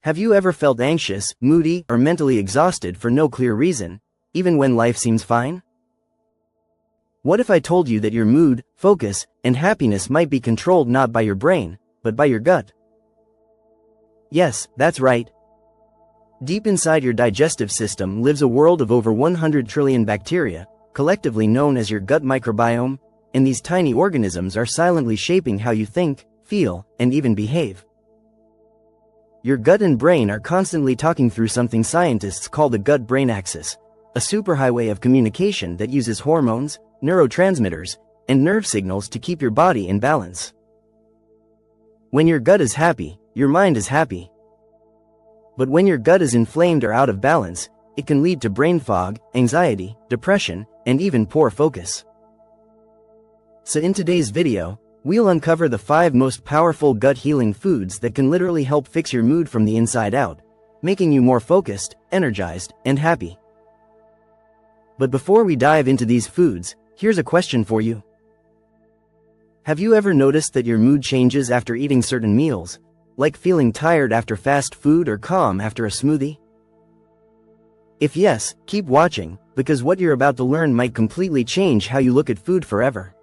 Have you ever felt anxious, moody, or mentally exhausted for no clear reason, even when life seems fine? What if I told you that your mood, focus, and happiness might be controlled not by your brain, but by your gut? Yes, that's right. Deep inside your digestive system lives a world of over 100 trillion bacteria, collectively known as your gut microbiome, and these tiny organisms are silently shaping how you think, feel, and even behave. Your gut and brain are constantly talking through something scientists call the gut-brain axis, a superhighway of communication that uses hormones, neurotransmitters, and nerve signals to keep your body in balance. When your gut is happy, your mind is happy. But when your gut is inflamed or out of balance, it can lead to brain fog, anxiety, depression, and even poor focus. So in today's video, we'll uncover the 5 most powerful gut-healing foods that can literally help fix your mood from the inside out, making you more focused, energized, and happy. But before we dive into these foods, here's a question for you. Have you ever noticed that your mood changes after eating certain meals, like feeling tired after fast food or calm after a smoothie? If yes, keep watching, because what you're about to learn might completely change how you look at food forever.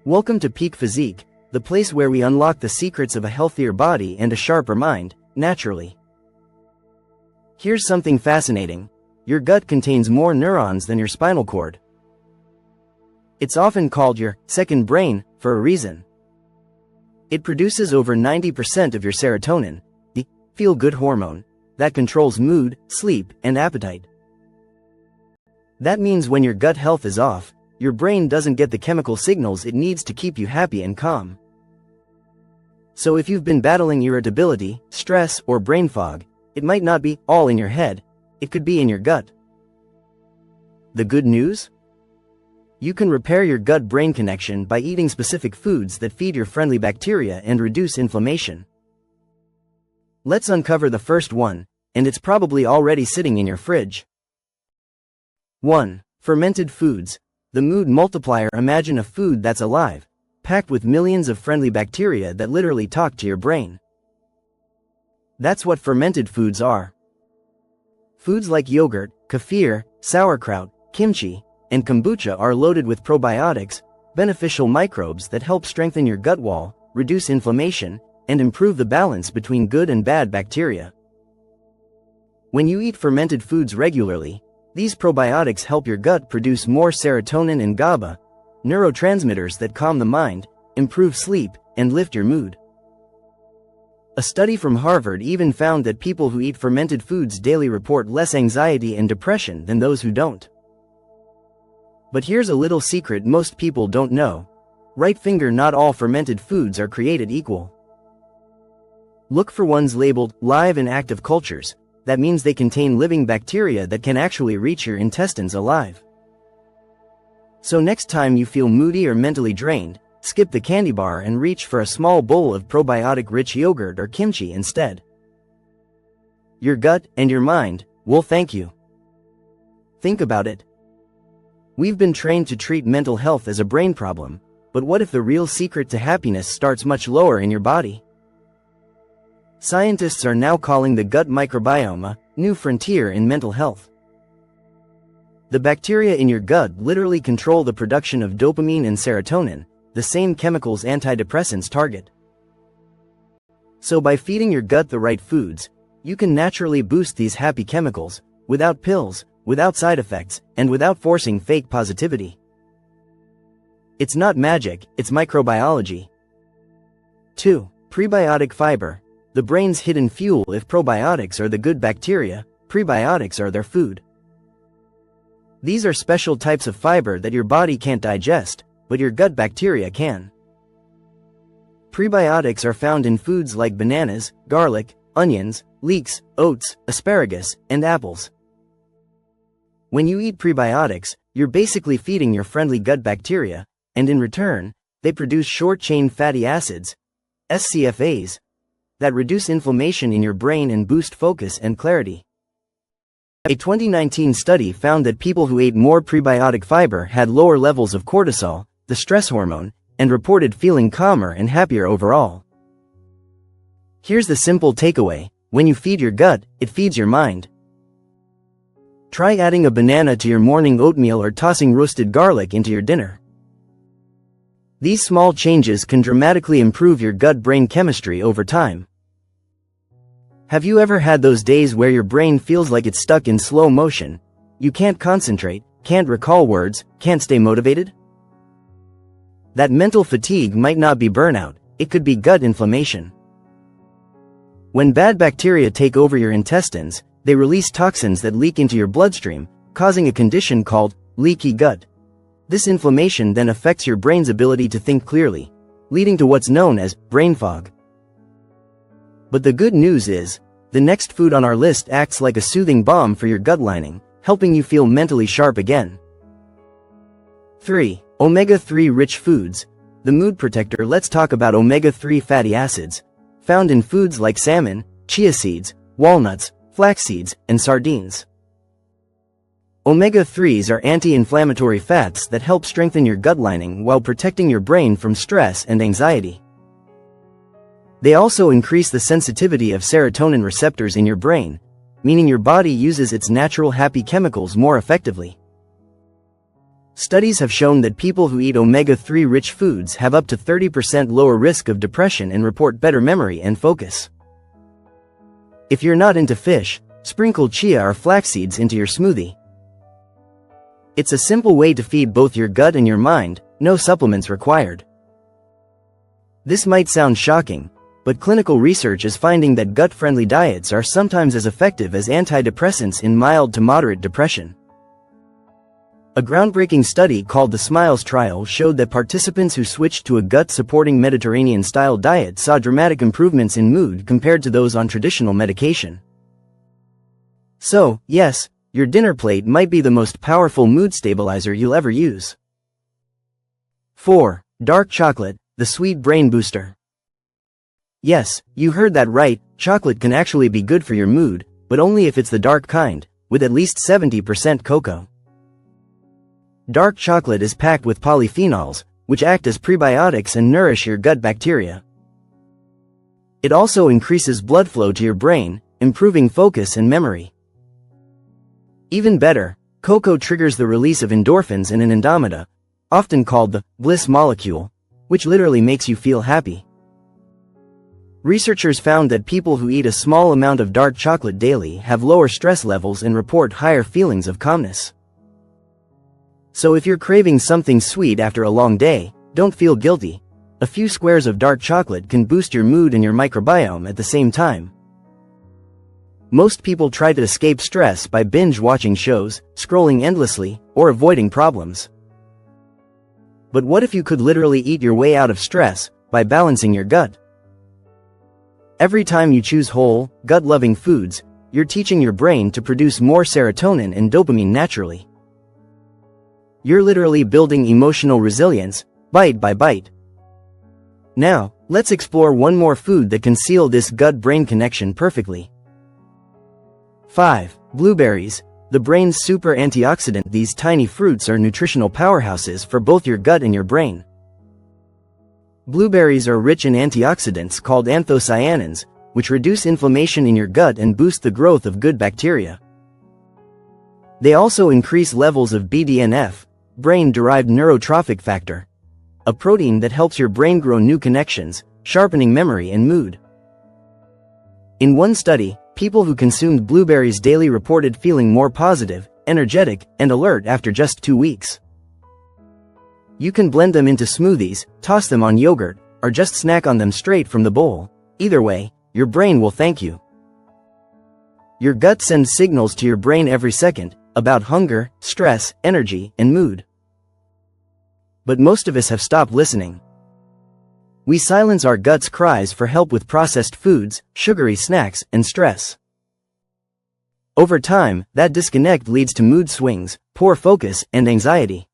Welcome to Peak Physique, the place where we unlock the secrets of a healthier body and a sharper mind, naturally. Here's something fascinating. Your gut contains more neurons than your spinal cord. It's often called your second brain for a reason. It produces over 90% of your serotonin, the feel-good hormone, that controls mood, sleep, and appetite. That means when your gut health is off, your brain doesn't get the chemical signals it needs to keep you happy and calm. So if you've been battling irritability, stress, or brain fog, it might not be all in your head, it could be in your gut. The good news? You can repair your gut-brain connection by eating specific foods that feed your friendly bacteria and reduce inflammation. Let's uncover the first one, and it's probably already sitting in your fridge. 1. Fermented foods. The mood multiplier. Imagine a food that's alive, packed with millions of friendly bacteria that literally talk to your brain. That's what fermented foods are. Foods like yogurt, kefir, sauerkraut, kimchi, and kombucha are loaded with probiotics, beneficial microbes that help strengthen your gut wall, reduce inflammation, and improve the balance between good and bad bacteria. When you eat fermented foods regularly, these probiotics help your gut produce more serotonin and GABA, neurotransmitters that calm the mind, improve sleep, and lift your mood. A study from Harvard even found that people who eat fermented foods daily report less anxiety and depression than those who don't. But here's a little secret most people don't know. Right finger, not all fermented foods are created equal. Look for ones labeled live and active cultures. That means they contain living bacteria that can actually reach your intestines alive. So next time you feel moody or mentally drained, skip the candy bar and reach for a small bowl of probiotic-rich yogurt or kimchi instead. Your gut and your mind will thank you. Think about it. We've been trained to treat mental health as a brain problem, but what if the real secret to happiness starts much lower in your body? Scientists are now calling the gut microbiome a new frontier in mental health. The bacteria in your gut literally control the production of dopamine and serotonin, the same chemicals antidepressants target. So by feeding your gut the right foods, you can naturally boost these happy chemicals, without pills, without side effects, and without forcing fake positivity. It's not magic, it's microbiology. 2. Prebiotic fiber. The brain's hidden fuel. If probiotics are the good bacteria, prebiotics are their food. These are special types of fiber that your body can't digest, but your gut bacteria can. Prebiotics are found in foods like bananas, garlic, onions, leeks, oats, asparagus, and apples. When you eat prebiotics, you're basically feeding your friendly gut bacteria, and in return, they produce short-chain fatty acids, SCFAs, that reduce inflammation in your brain and boost focus and clarity. A 2019 study found that people who ate more prebiotic fiber had lower levels of cortisol, the stress hormone, and reported feeling calmer and happier overall. Here's the simple takeaway: when you feed your gut, it feeds your mind. Try adding a banana to your morning oatmeal or tossing roasted garlic into your dinner. These small changes can dramatically improve your gut-brain chemistry over time. Have you ever had those days where your brain feels like it's stuck in slow motion? You can't concentrate, can't recall words, can't stay motivated? That mental fatigue might not be burnout, it could be gut inflammation. When bad bacteria take over your intestines, they release toxins that leak into your bloodstream, causing a condition called leaky gut. This inflammation then affects your brain's ability to think clearly, leading to what's known as brain fog. But the good news is, the next food on our list acts like a soothing balm for your gut lining, helping you feel mentally sharp again. 3. Omega-3 rich foods. The mood protector. Let's talk about omega-3 fatty acids, found in foods like salmon, chia seeds, walnuts, flax seeds, and sardines. Omega-3s are anti-inflammatory fats that help strengthen your gut lining while protecting your brain from stress and anxiety. They also increase the sensitivity of serotonin receptors in your brain, meaning your body uses its natural happy chemicals more effectively. Studies have shown that people who eat omega-3 rich foods have up to 30% lower risk of depression and report better memory and focus. If you're not into fish, sprinkle chia or flax seeds into your smoothie. It's a simple way to feed both your gut and your mind, no supplements required. This might sound shocking, but clinical research is finding that gut-friendly diets are sometimes as effective as antidepressants in mild to moderate depression. A groundbreaking study called the SMILES trial showed that participants who switched to a gut-supporting Mediterranean-style diet saw dramatic improvements in mood compared to those on traditional medication. So, yes, your dinner plate might be the most powerful mood stabilizer you'll ever use. 4. Dark chocolate, the sweet brain booster. Yes, you heard that right, chocolate can actually be good for your mood, but only if it's the dark kind, with at least 70% cocoa. Dark chocolate is packed with polyphenols, which act as prebiotics and nourish your gut bacteria. It also increases blood flow to your brain, improving focus and memory. Even better, cocoa triggers the release of endorphins in an endomida, often called the bliss molecule, which literally makes you feel happy. Researchers found that people who eat a small amount of dark chocolate daily have lower stress levels and report higher feelings of calmness. So if you're craving something sweet after a long day, don't feel guilty. A few squares of dark chocolate can boost your mood and your microbiome at the same time. Most people try to escape stress by binge-watching shows, scrolling endlessly, or avoiding problems. But what if you could literally eat your way out of stress by balancing your gut? Every time you choose whole, gut-loving foods, you're teaching your brain to produce more serotonin and dopamine naturally. You're literally building emotional resilience, bite by bite. Now, let's explore one more food that can seal this gut-brain connection perfectly. 5. Blueberries, the brain's super antioxidant. These tiny fruits are nutritional powerhouses for both your gut and your brain. Blueberries are rich in antioxidants called anthocyanins, which reduce inflammation in your gut and boost the growth of good bacteria. They also increase levels of BDNF, brain-derived neurotrophic factor, a protein that helps your brain grow new connections, sharpening memory and mood. In one study, people who consumed blueberries daily reported feeling more positive, energetic, and alert after just 2 weeks. You can blend them into smoothies, toss them on yogurt, or just snack on them straight from the bowl. Either way, your brain will thank you. Your gut sends signals to your brain every second about hunger, stress, energy, and mood. But most of us have stopped listening. We silence our gut's cries for help with processed foods, sugary snacks, and stress. Over time, that disconnect leads to mood swings, poor focus, and anxiety.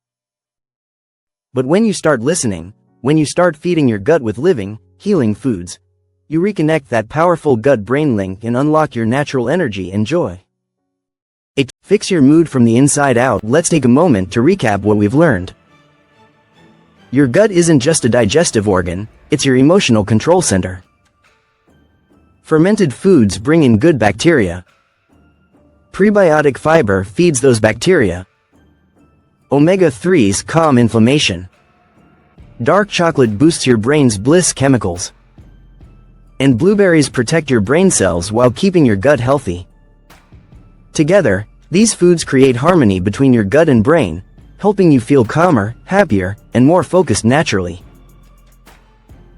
But when you start listening, when you start feeding your gut with living, healing foods, you reconnect that powerful gut-brain link and unlock your natural energy and joy. Fix your mood from the inside out. Let's take a moment to recap what we've learned. Your gut isn't just a digestive organ, it's your emotional control center. Fermented foods bring in good bacteria. Prebiotic fiber feeds those bacteria. Omega-3s calm inflammation. Dark chocolate boosts your brain's bliss chemicals. And blueberries protect your brain cells while keeping your gut healthy. Together, these foods create harmony between your gut and brain, helping you feel calmer, happier, and more focused naturally.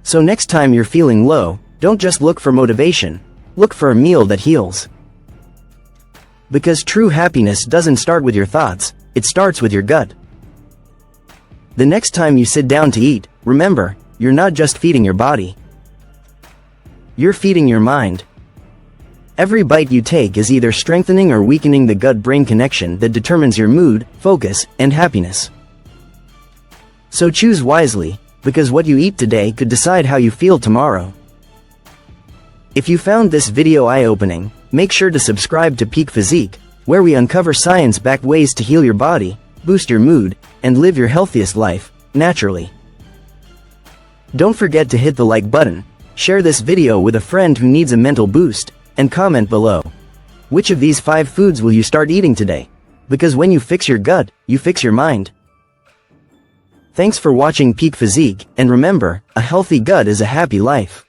So next time you're feeling low, don't just look for motivation, look for a meal that heals. Because true happiness doesn't start with your thoughts, it starts with your gut. The next time you sit down to eat, remember, you're not just feeding your body. You're feeding your mind. Every bite you take is either strengthening or weakening the gut-brain connection that determines your mood, focus, and happiness. So choose wisely, because what you eat today could decide how you feel tomorrow. If you found this video eye-opening, make sure to subscribe to Peak Physique, where we uncover science-backed ways to heal your body, boost your mood, and live your healthiest life, naturally. Don't forget to hit the like button, share this video with a friend who needs a mental boost, and comment below. Which of these 5 foods will you start eating today? Because when you fix your gut, you fix your mind. Thanks for watching Peak Physique, and remember, a healthy gut is a happy life.